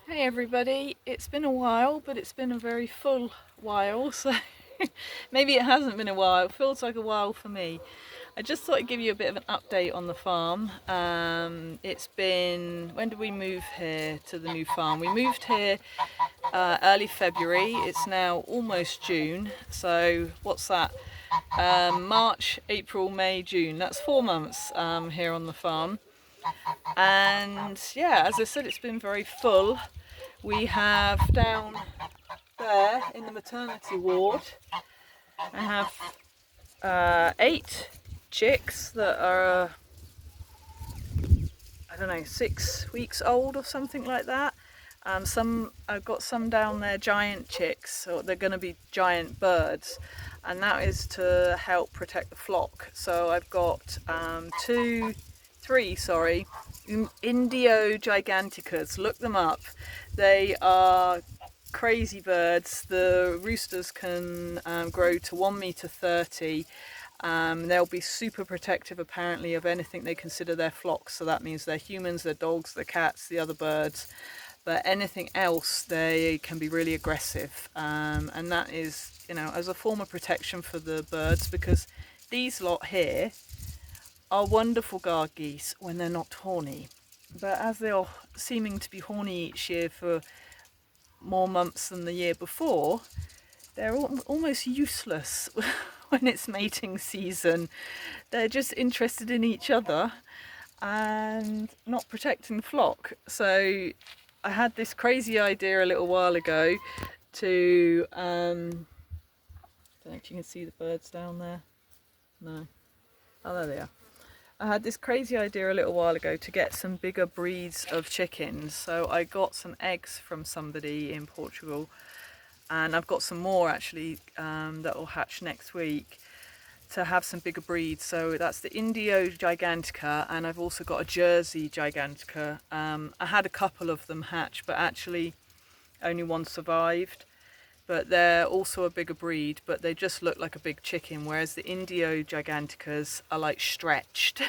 Hey everybody, it's been a while, but it's been a very full while, so maybe it hasn't been a while. It feels like a while for me. I just thought I'd give you a bit of an update on the farm. It's been, when did we move here to the new farm? We moved here early February. It's now almost June, so what's that? March, April, May, June. That's 4 months here on the farm. And yeah, as I said, it's been very full. We have down there in the maternity ward, I have 8 chicks that are, I don't know, 6 weeks old or something like that. I've got some down there, giant chicks, or they're going to be giant birds, and that is to help protect the flock. So I've got three, Indio giganticas. Look them up. They are crazy birds. The roosters can grow to 1 meter 30. They'll be super protective apparently of anything they consider their flocks. So that means their humans, their dogs, their cats, the other birds. But anything else, they can be really aggressive. And that is, as a form of protection for the birds, because these lot here are wonderful guard geese when they're not horny. But as they are seeming to be horny each year for more months than the year before, they're almost useless when it's mating season. They're just interested in each other and not protecting the flock. So I had this crazy idea a little while ago to, I don't know if you can see the birds down there. No. Oh, there they are. I had this crazy idea a little while ago to get some bigger breeds of chickens. So I got some eggs from somebody in Portugal, and I've got some more actually that will hatch next week to have some bigger breeds. So that's the Indio gigantica, and I've also got a Jersey gigantica. I had a couple of them hatch, but actually only one survived. But they're also a bigger breed, but they just look like a big chicken, whereas the Indio giganticas are like stretched.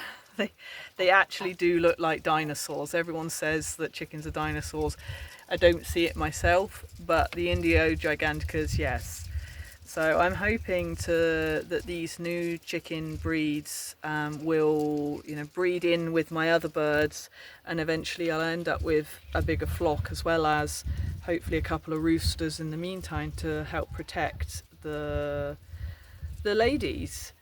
They actually do look like dinosaurs. Everyone says that chickens are dinosaurs. I don't see it myself, but the Indio giganticas, yes. So I'm hoping that these new chicken breeds will, breed in with my other birds, and eventually I'll end up with a bigger flock, as well as hopefully a couple of roosters in the meantime to help protect the ladies.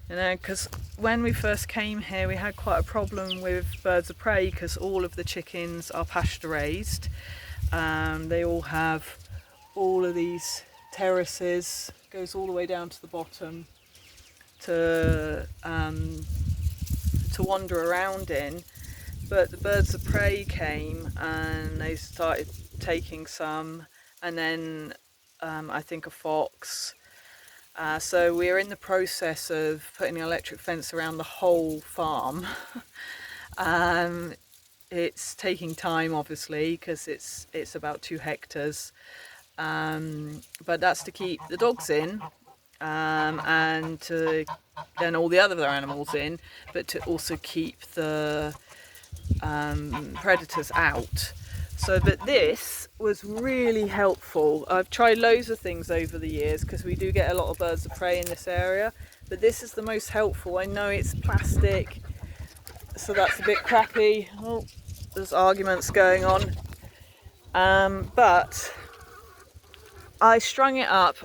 Because when we first came here, we had quite a problem with birds of prey because all of the chickens are pasture raised. They all have all of these terraces, goes all the way down to the bottom to wander around in. But the birds of prey came and they started taking some, and then I think a fox. So we're in the process of putting an electric fence around the whole farm. It's taking time, obviously, because it's about 2 hectares. But that's to keep the dogs in, and all the other animals in, but to also keep the predators out. But this was really helpful. I've tried loads of things over the years because we do get a lot of birds of prey in this area, but this is the most helpful. I know it's plastic, so that's a bit crappy. Oh, there's arguments going on. But I strung it up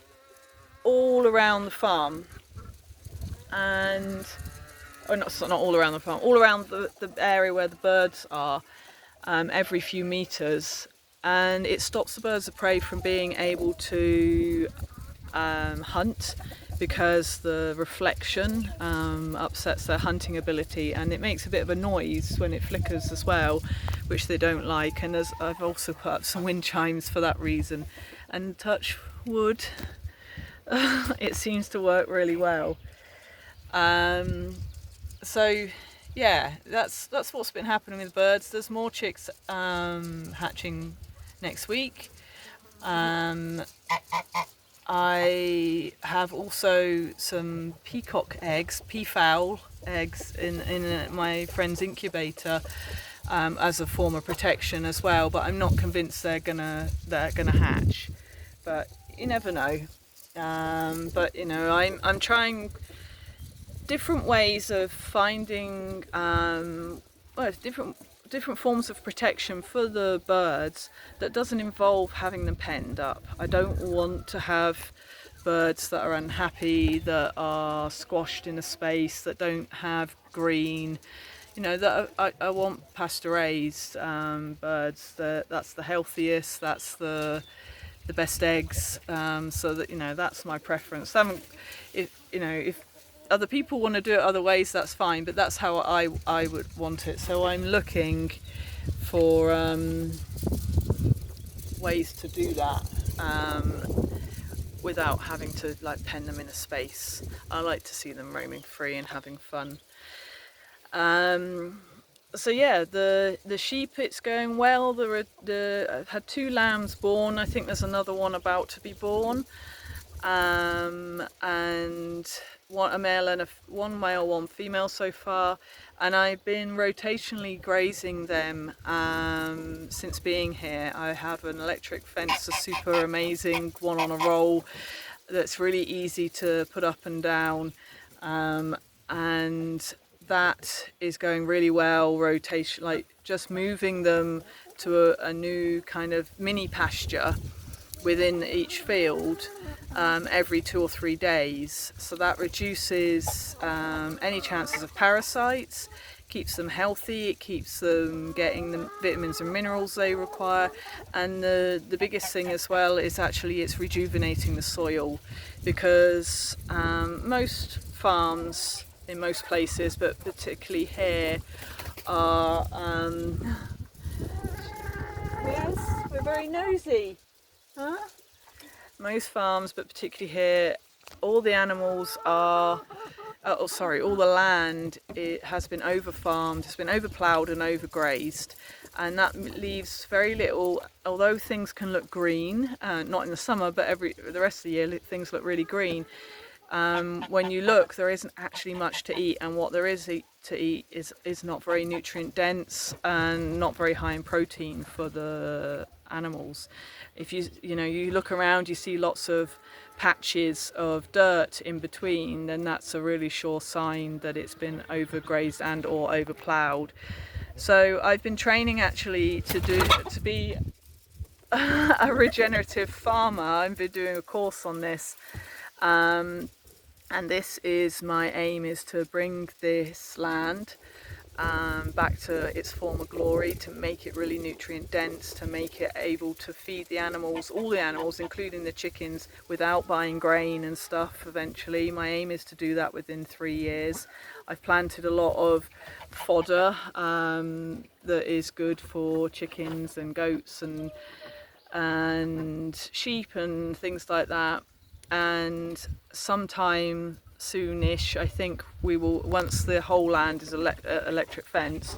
all around the farm, and not all around the farm, all around the area where the birds are, every few meters, and it stops the birds of prey from being able to hunt, because the reflection upsets their hunting ability, and it makes a bit of a noise when it flickers as well, which they don't like. And I've also put up some wind chimes for that reason, and touch wood, it seems to work really well. So yeah, that's what's been happening with birds. There's more chicks hatching next week. I have also some peacock eggs, peafowl eggs in my friend's incubator. as a form of protection as well. But I'm not convinced they're gonna hatch. But you never know. But you know, I'm trying different ways of finding different forms of protection for the birds that doesn't involve having them penned up. I don't want to have birds that are unhappy, that are squashed in a space, that don't have green. You know, that I want pasture raised birds. That's the healthiest. That's the best eggs. So that, you know, that's my preference. If other people want to do it other ways, that's fine, but that's how I would want it. So I'm looking for ways to do that without having to like pen them in a space. I like to see them roaming free and having fun. So yeah, the sheep, it's going well. I've had 2 lambs born. I think there's another one about to be born. And one male, 1 female so far, and I've been rotationally grazing them since being here. I have an electric fence, a super amazing one on a roll that's really easy to put up and down, and that is going really well. Rotation, like just moving them to a new kind of mini pasture within each field every 2 or 3 days, so that reduces any chances of parasites, keeps them healthy, it keeps them getting the vitamins and minerals they require, and the biggest thing as well is actually it's rejuvenating the soil, because most farms in most places, but particularly here, are yes, we're very nosy. Huh? Most farms, but particularly here, all the animals are, all the land, it has been over-farmed, it's been over-ploughed and over-grazed, and that leaves very little. Although things can look green, not in the summer, but the rest of the year things look really green. When you look, there isn't actually much to eat, and what there is to eat is not very nutrient dense and not very high in protein for the animals. If you look around, you see lots of patches of dirt in between, then that's a really sure sign that it's been overgrazed and or overploughed. So I've been training actually to be a regenerative farmer. I've been doing a course on this. And this is my aim, is to bring this land back to its former glory, to make it really nutrient dense, to make it able to feed the animals, all the animals, including the chickens, without buying grain and stuff eventually. My aim is to do that within 3 years. I've planted a lot of fodder that is good for chickens and goats and sheep and things like that. And sometime soonish, I think we will, once the whole land is electric fence,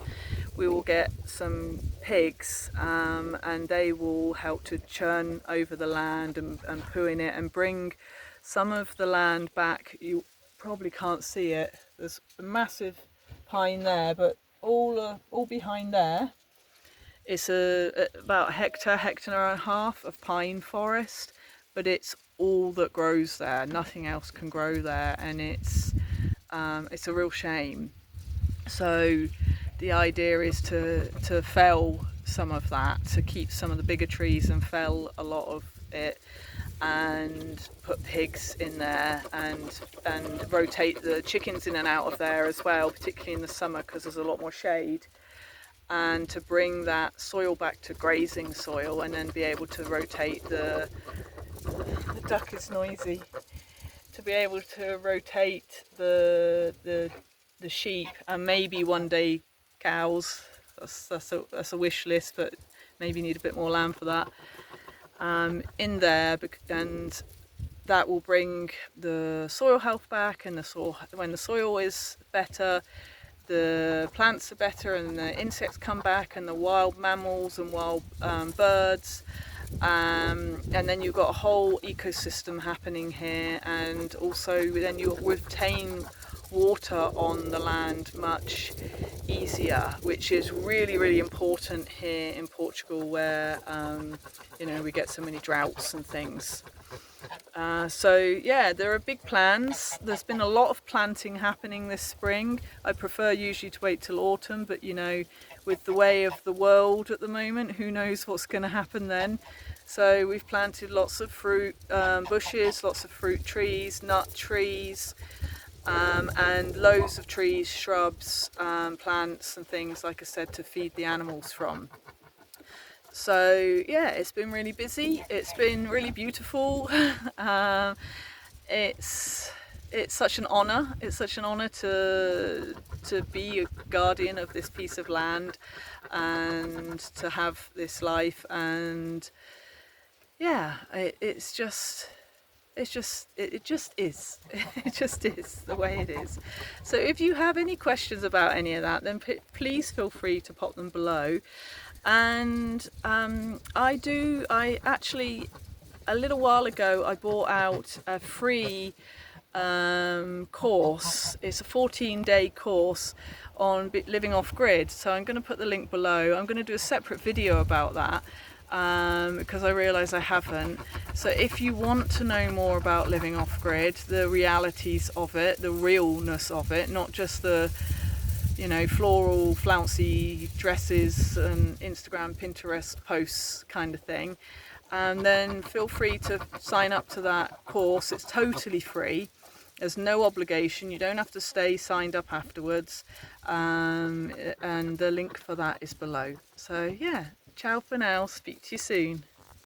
we will get some pigs, and they will help to churn over the land and poo in it and bring some of the land back. You probably can't see it, there's a massive pine there, but all behind there, it's about a hectare and a half of pine forest, but it's all that grows there. Nothing else can grow there, and it's a real shame. So the idea is to fell some of that, to keep some of the bigger trees and fell a lot of it, and put pigs in there and rotate the chickens in and out of there as well, particularly in the summer because there's a lot more shade, and to bring that soil back to grazing soil, and then be able to rotate the duck is noisy, to be able to rotate the sheep, and maybe one day cows. That's a wish list, but maybe need a bit more land for that, in there, and that will bring the soil health back, and when the soil is better, the plants are better, and the insects come back, and the wild mammals and wild birds. And then you've got a whole ecosystem happening here, and also then you retain water on the land much easier, which is really, really important here in Portugal, where you know, we get so many droughts and things. So yeah, there are big plans. There's been a lot of planting happening this spring. I prefer usually to wait till autumn, but you know, with the way of the world at the moment, who knows what's going to happen then. So we've planted lots of fruit bushes, lots of fruit trees, nut trees, and loads of trees, shrubs, plants and things, like I said, to feed the animals from. So yeah, it's been really busy. It's been really beautiful. It's such an honour. It's such an honour to be a guardian of this piece of land and to have this life. And yeah, it just is. It just is the way it is. So if you have any questions about any of that, then please feel free to pop them below. And I actually, a little while ago, I bought out a free course. It's a 14-day course on living off grid. So I'm going to put the link below. I'm going to do a separate video about that because I realise I haven't. So if you want to know more about living off grid, the realities of it, the realness of it, not just the, you know, floral, flouncy dresses and Instagram, Pinterest posts kind of thing, and then feel free to sign up to that course. It's totally free. There's no obligation. You don't have to stay signed up afterwards. And the link for that is below. So yeah, ciao for now. Speak to you soon.